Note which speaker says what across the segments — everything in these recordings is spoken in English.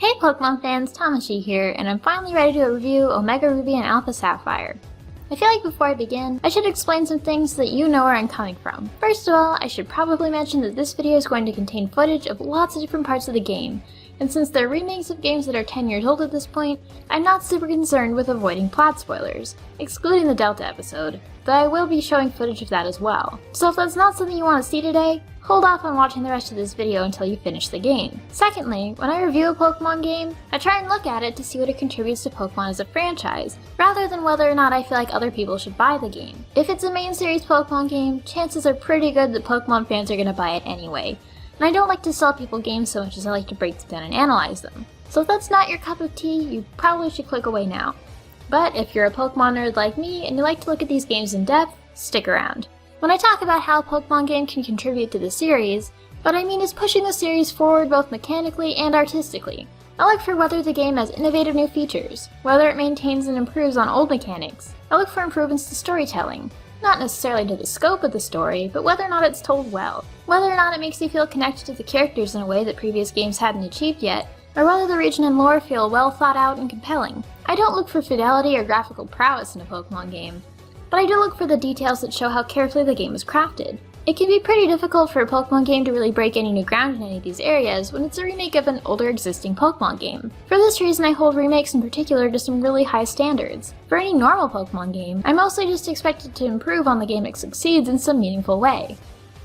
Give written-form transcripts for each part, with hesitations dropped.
Speaker 1: Hey Pokemon fans, Tamashii here, and I'm finally ready to review Omega Ruby and Alpha Sapphire. I feel like before I begin, I should explain some things so that you know where I'm coming from. First of all, I should probably mention that this video is going to contain footage of lots of different parts of the game, and since they're remakes of games that are 10 years old at this point, I'm not super concerned with avoiding plot spoilers, excluding the Delta episode, though I will be showing footage of that as well. So if that's not something you want to see today, hold off on watching the rest of this video until you finish the game. Secondly, when I review a Pokemon game, I try and look at it to see what it contributes to Pokemon as a franchise, rather than whether or not I feel like other people should buy the game. If it's a main series Pokemon game, chances are pretty good that Pokemon fans are going to buy it anyway, and I don't like to sell people games so much as I like to break them down and analyze them. So if that's not your cup of tea, you probably should click away now. But if you're a Pokemon nerd like me and you like to look at these games in depth, stick around. When I talk about how a Pokemon game can contribute to the series, what I mean is pushing the series forward both mechanically and artistically. I look for whether the game has innovative new features, whether it maintains and improves on old mechanics. I look for improvements to storytelling, not necessarily to the scope of the story, but whether or not it's told well. Whether or not it makes you feel connected to the characters in a way that previous games hadn't achieved yet, or whether the region and lore feel well thought out and compelling. I don't look for fidelity or graphical prowess in a Pokemon game, but I do look for the details that show how carefully the game was crafted. It can be pretty difficult for a Pokemon game to really break any new ground in any of these areas when it's a remake of an older existing Pokemon game. For this reason, I hold remakes in particular to some really high standards. For any normal Pokemon game, I mostly just expect it to improve on the game it succeeds in some meaningful way.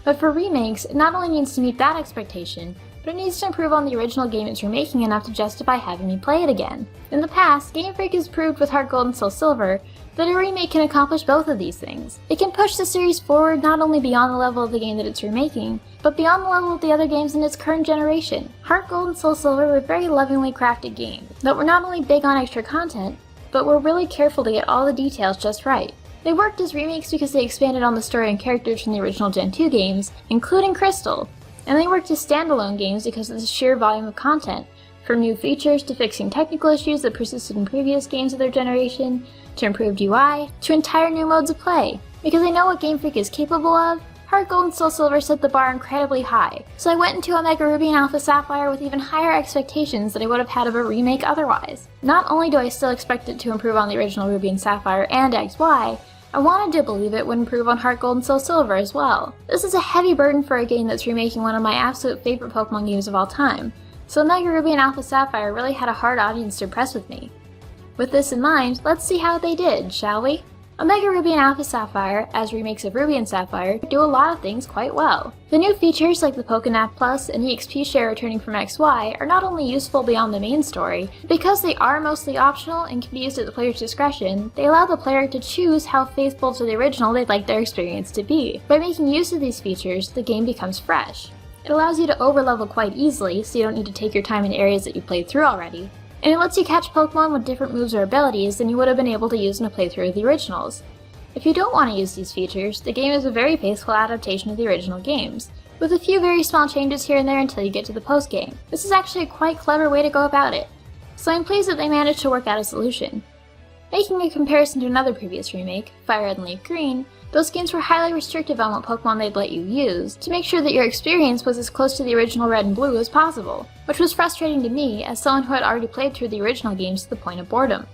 Speaker 1: But for remakes, it not only needs to meet that expectation, but it needs to improve on the original game it's remaking enough to justify having me play it again. In the past, Game Freak has proved with Heart Gold and Soul Silver that a remake can accomplish both of these things. It can push the series forward not only beyond the level of the game that it's remaking, but beyond the level of the other games in its current generation. Heart Gold and Soul Silver were very lovingly crafted games that were not only big on extra content, but were really careful to get all the details just right. They worked as remakes because they expanded on the story and characters from the original Gen 2 games, including Crystal, and they worked as standalone games because of the sheer volume of content, from new features to fixing technical issues that persisted in previous games of their generation, to improved UI, to entire new modes of play. Because I know what Game Freak is capable of, Heart Gold and Soul Silver set the bar incredibly high, so I went into Omega Ruby and Alpha Sapphire with even higher expectations than I would have had of a remake otherwise. Not only do I still expect it to improve on the original Ruby and Sapphire and XY, I wanted to believe it would improve on Heart Gold and Soul Silver as well. This is a heavy burden for a game that's remaking one of my absolute favorite Pokemon games of all time, so Omega Ruby and Alpha Sapphire really had a hard audience to impress with me. With this in mind, let's see how they did, shall we? Omega Ruby and Alpha Sapphire, as remakes of Ruby and Sapphire, do a lot of things quite well. The new features like the Pokénap Plus and EXP share returning from XY are not only useful beyond the main story, but because they are mostly optional and can be used at the player's discretion, they allow the player to choose how faithful to the original they'd like their experience to be. By making use of these features, the game becomes fresh. It allows you to overlevel quite easily, so you don't need to take your time in areas that you played through already, and it lets you catch Pokemon with different moves or abilities than you would have been able to use in a playthrough of the originals. If you don't want to use these features, the game is a very faithful adaptation of the original games, with a few very small changes here and there until you get to the post-game. This is actually a quite clever way to go about it, so I'm pleased that they managed to work out a solution. Making a comparison to another previous remake, Fire Red and Leaf Green, those games were highly restrictive on what Pokemon they'd let you use, to make sure that your experience was as close to the original Red and Blue as possible, which was frustrating to me as someone who had already played through the original games to the point of boredom.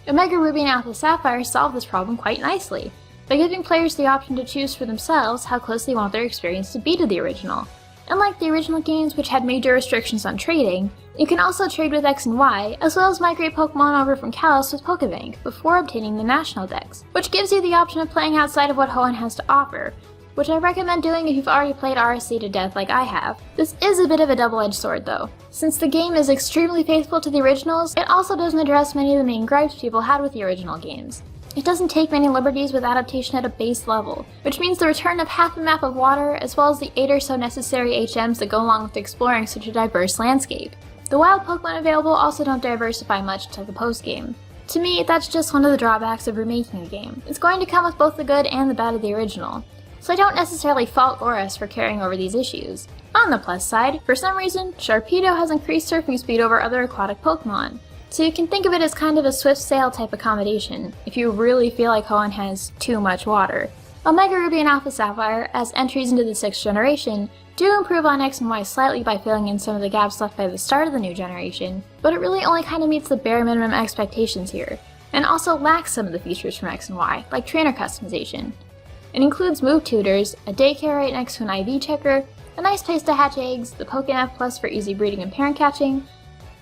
Speaker 1: Omega Ruby and Alpha Sapphire solved this problem quite nicely, by giving players the option to choose for themselves how close they want their experience to be to the original. Unlike the original games, which had major restrictions on trading, you can also trade with X and Y, as well as migrate Pokemon over from Kalos with Pokebank before obtaining the National Dex, which gives you the option of playing outside of what Hoenn has to offer, which I recommend doing if you've already played RSC to death like I have. This is a bit of a double-edged sword though. Since the game is extremely faithful to the originals, it also doesn't address many of the main gripes people had with the original games. It doesn't take many liberties with adaptation at a base level, which means the return of half a map of water as well as the 8 or so necessary HMs that go along with exploring such a diverse landscape. The wild Pokemon available also don't diversify much until the post-game. To me, that's just one of the drawbacks of remaking a game. It's going to come with both the good and the bad of the original, so I don't necessarily fault Oris for carrying over these issues. On the plus side, for some reason, Sharpedo has increased surfing speed over other aquatic Pokemon, so you can think of it as kind of a swift sail type accommodation, if you really feel like Hoenn has too much water. Omega Ruby and Alpha Sapphire, as entries into the 6th generation, do improve on X and Y slightly by filling in some of the gaps left by the start of the new generation, but it really only kinda meets the bare minimum expectations here, and also lacks some of the features from X and Y, like trainer customization. It includes move tutors, a daycare right next to an IV checker, a nice place to hatch eggs, the Pokémon Plus for easy breeding and parent catching,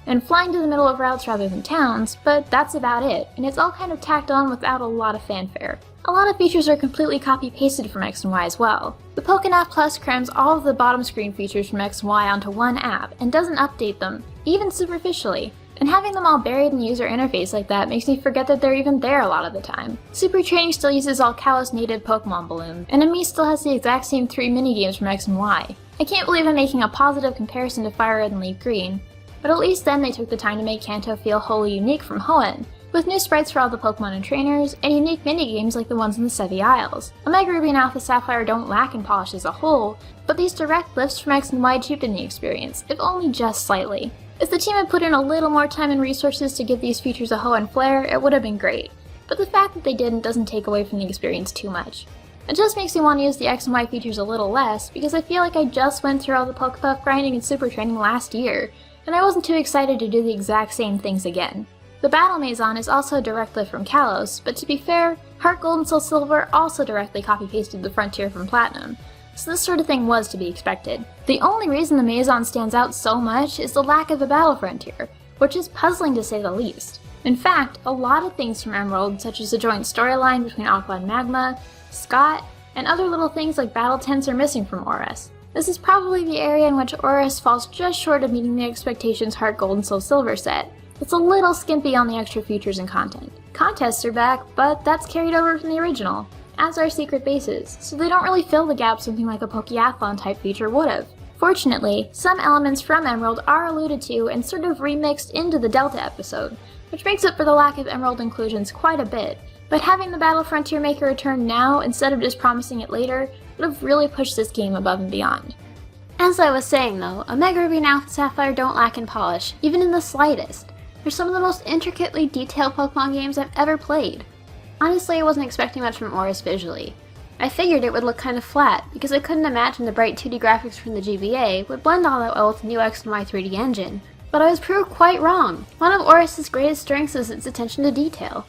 Speaker 1: and flying to the middle of routes rather than towns, but that's about it, and it's all kind of tacked on without a lot of fanfare. A lot of features are completely copy-pasted from X and Y as well. The Pokémon Plus crams all of the bottom screen features from X and Y onto one app, and doesn't update them, even superficially. And having them all buried in the user interface like that makes me forget that they're even there a lot of the time. Super Training still uses all Kalos native Pokemon balloons, and Ami still has the exact same 3 minigames from X and Y. I can't believe I'm making a positive comparison to Fire Red and Leaf Green, but at least then they took the time to make Kanto feel wholly unique from Hoenn, with new sprites for all the Pokemon and trainers, and unique minigames like the ones in the Sevi Isles. Omega Ruby and Alpha Sapphire don't lack in polish as a whole, but these direct lifts from X and Y cheapen the experience, if only just slightly. If the team had put in a little more time and resources to give these features a Hoenn flair, it would have been great, but the fact that they didn't doesn't take away from the experience too much. It just makes me want to use the X and Y features a little less, because I feel like I just went through all the Pokepuff grinding and Super Training last year, and I wasn't too excited to do the exact same things again. The Battle Maison is also a direct lift from Kalos, but to be fair, Heart Gold and Soul Silver also directly copy-pasted the Frontier from Platinum, so this sort of thing was to be expected. The only reason the Maison stands out so much is the lack of a Battle Frontier, which is puzzling to say the least. In fact, a lot of things from Emerald, such as the joint storyline between Aqua and Magma, Scott, and other little things like battle tents are missing from ORAS. This is probably the area in which ORAS falls just short of meeting the expectations Heart Gold and Soul Silver set. It's a little skimpy on the extra features and content. Contests are back, but that's carried over from the original, as are secret bases, so they don't really fill the gap something like a Pokeathlon type feature would've. Fortunately, some elements from Emerald are alluded to and sort of remixed into the Delta episode, which makes up for the lack of Emerald inclusions quite a bit, but having the Battle Frontier make a return now instead of just promising it later would have really pushed this game above and beyond. As I was saying though, Omega Ruby and Alpha Sapphire don't lack in polish, even in the slightest. They're some of the most intricately detailed Pokemon games I've ever played. Honestly, I wasn't expecting much from ORAS visually. I figured it would look kind of flat, because I couldn't imagine the bright 2D graphics from the GBA would blend all that well with the new X and Y 3D engine. But I was proved quite wrong. One of ORAS' greatest strengths is its attention to detail.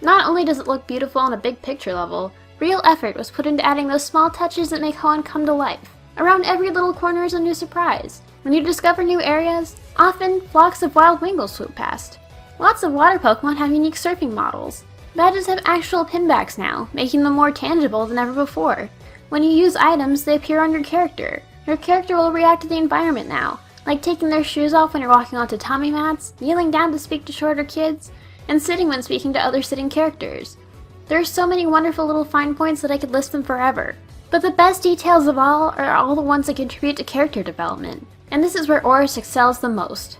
Speaker 1: Not only does it look beautiful on a big picture level, real effort was put into adding those small touches that make Hoenn come to life. Around every little corner is a new surprise. When you discover new areas, often flocks of wild Wingles swoop past. Lots of water Pokemon have unique surfing models. Badges have actual pinbacks now, making them more tangible than ever before. When you use items, they appear on your character. Your character will react to the environment now, like taking their shoes off when you're walking onto Tommy mats, kneeling down to speak to shorter kids, and sitting when speaking to other sitting characters. There are so many wonderful little fine points that I could list them forever. But the best details of all are all the ones that contribute to character development, and this is where ORAS excels the most.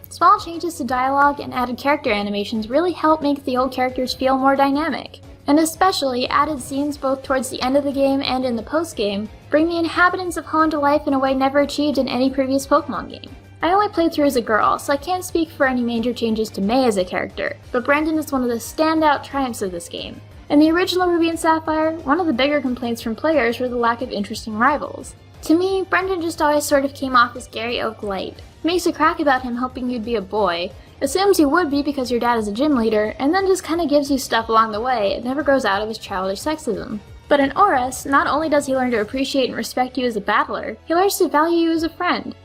Speaker 1: Small changes to dialogue and added character animations really help make the old characters feel more dynamic. And especially, added scenes both towards the end of the game and in the post-game bring the inhabitants of Hoenn to life in a way never achieved in any previous Pokemon game. I only played through as a girl, so I can't speak for any major changes to May as a character, but Brendan is one of the standout triumphs of this game. In the original Ruby and Sapphire, one of the bigger complaints from players were the lack of interesting rivals. To me, Brendan just always sort of came off as Gary Oak light. Makes a crack about him hoping you'd be a boy, assumes you would be because your dad is a gym leader, and then just kinda gives you stuff along the way and never grows out of his childish sexism. But in ORAS, not only does he learn to appreciate and respect you as a battler, he learns to value you as a friend.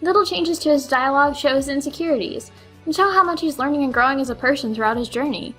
Speaker 1: Little changes to his dialogue show his insecurities, and show how much he's learning and growing as a person throughout his journey.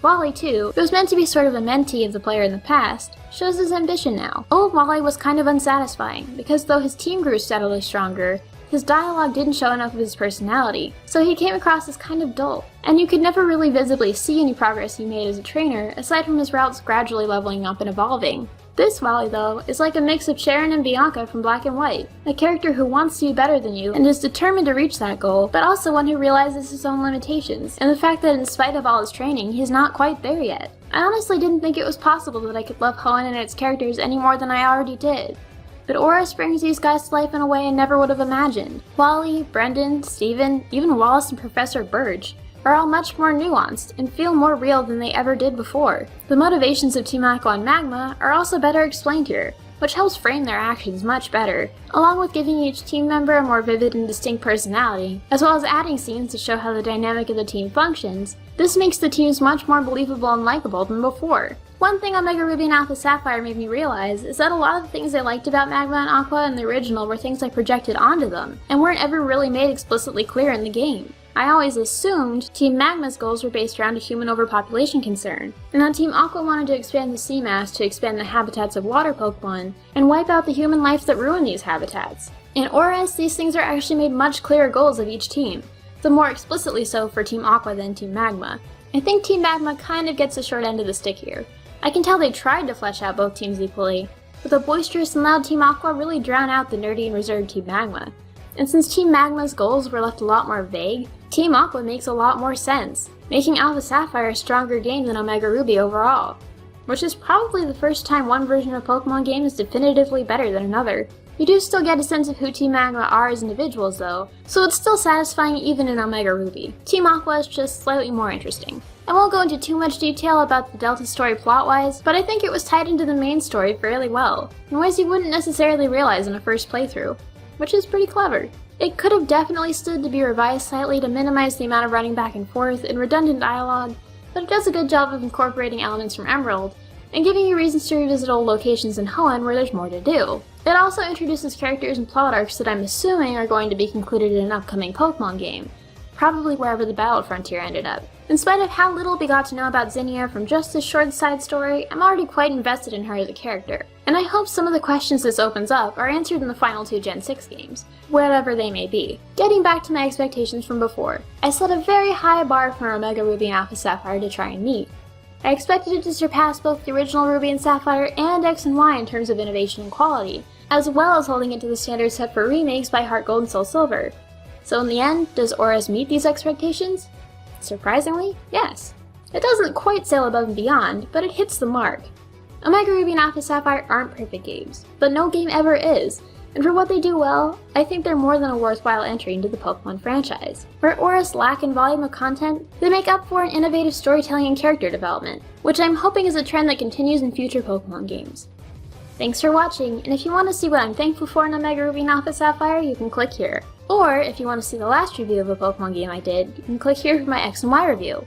Speaker 1: Wally, too, who was meant to be sort of a mentee of the player in the past, shows his ambition now. Old Wally was kind of unsatisfying, because though his team grew steadily stronger, his dialogue didn't show enough of his personality, so he came across as kind of dull, and you could never really visibly see any progress he made as a trainer, aside from his routes gradually leveling up and evolving. This Wally, though, is like a mix of Sharon and Bianca from Black and White, a character who wants to be better than you and is determined to reach that goal, but also one who realizes his own limitations, and the fact that in spite of all his training, he's not quite there yet. I honestly didn't think it was possible that I could love Hoenn and its characters any more than I already did. But ORAS brings these guys to life in a way I never would have imagined. Wally, Brendan, Steven, even Wallace and Professor Burge. are all much more nuanced and feel more real than they ever did before. The motivations of Team Aqua and Magma are also better explained here, which helps frame their actions much better, along with giving each team member a more vivid and distinct personality, as well as adding scenes to show how the dynamic of the team functions. This makes the teams much more believable and likable than before. One thing Omega Ruby and Alpha Sapphire made me realize is that a lot of the things I liked about Magma and Aqua in the original were things I projected onto them, and weren't ever really made explicitly clear in the game. I always assumed Team Magma's goals were based around a human overpopulation concern, and that Team Aqua wanted to expand the sea mass to expand the habitats of water Pokemon, and wipe out the human life that ruined these habitats. In ORAS, these things are actually made much clearer goals of each team, though more explicitly so for Team Aqua than Team Magma. I think Team Magma kind of gets the short end of the stick here. I can tell they tried to flesh out both teams equally, but the boisterous and loud Team Aqua really drown out the nerdy and reserved Team Magma. And since Team Magma's goals were left a lot more vague, Team Aqua makes a lot more sense, making Alpha Sapphire a stronger game than Omega Ruby overall. Which is probably the first time one version of a Pokemon game is definitively better than another. You do still get a sense of who Team Magma are as individuals though, so it's still satisfying even in Omega Ruby. Team Aqua is just slightly more interesting. I won't go into too much detail about the Delta story plot-wise, but I think it was tied into the main story fairly well, in ways you wouldn't necessarily realize in a first playthrough, which is pretty clever. It could have definitely stood to be revised slightly to minimize the amount of running back and forth and redundant dialogue, but it does a good job of incorporating elements from Emerald, and giving you reasons to revisit old locations in Hoenn where there's more to do. It also introduces characters and plot arcs that I'm assuming are going to be concluded in an upcoming Pokemon game, probably wherever the Battle Frontier ended up. In spite of how little we got to know about Zinnia from just this short side story, I'm already quite invested in her as a character, and I hope some of the questions this opens up are answered in the final two Gen 6 games, whatever they may be. Getting back to my expectations from before, I set a very high bar for Omega Ruby and Alpha Sapphire to try and meet. I expected it to surpass both the original Ruby and Sapphire and X and Y in terms of innovation and quality, as well as holding it to the standards set for remakes by Heart Gold and Soul Silver. So in the end, does ORAS meet these expectations? Surprisingly, yes. It doesn't quite sail above and beyond, but it hits the mark. Omega Ruby and Alpha Sapphire aren't perfect games, but no game ever is, and for what they do well, I think they're more than a worthwhile entry into the Pokemon franchise. Where ORAS lack in volume of content, they make up for in innovative storytelling and character development, which I'm hoping is a trend that continues in future Pokemon games. Thanks for watching, and if you want to see what I'm thankful for in Omega Ruby and Alpha Sapphire, you can click here. Or, if you want to see the last review of a Pokemon game I did, you can click here for my X and Y review.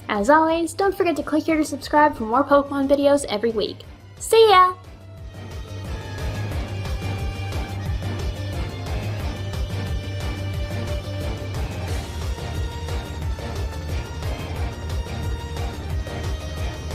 Speaker 1: As always, don't forget to click here to subscribe for more Pokemon videos every week. See ya!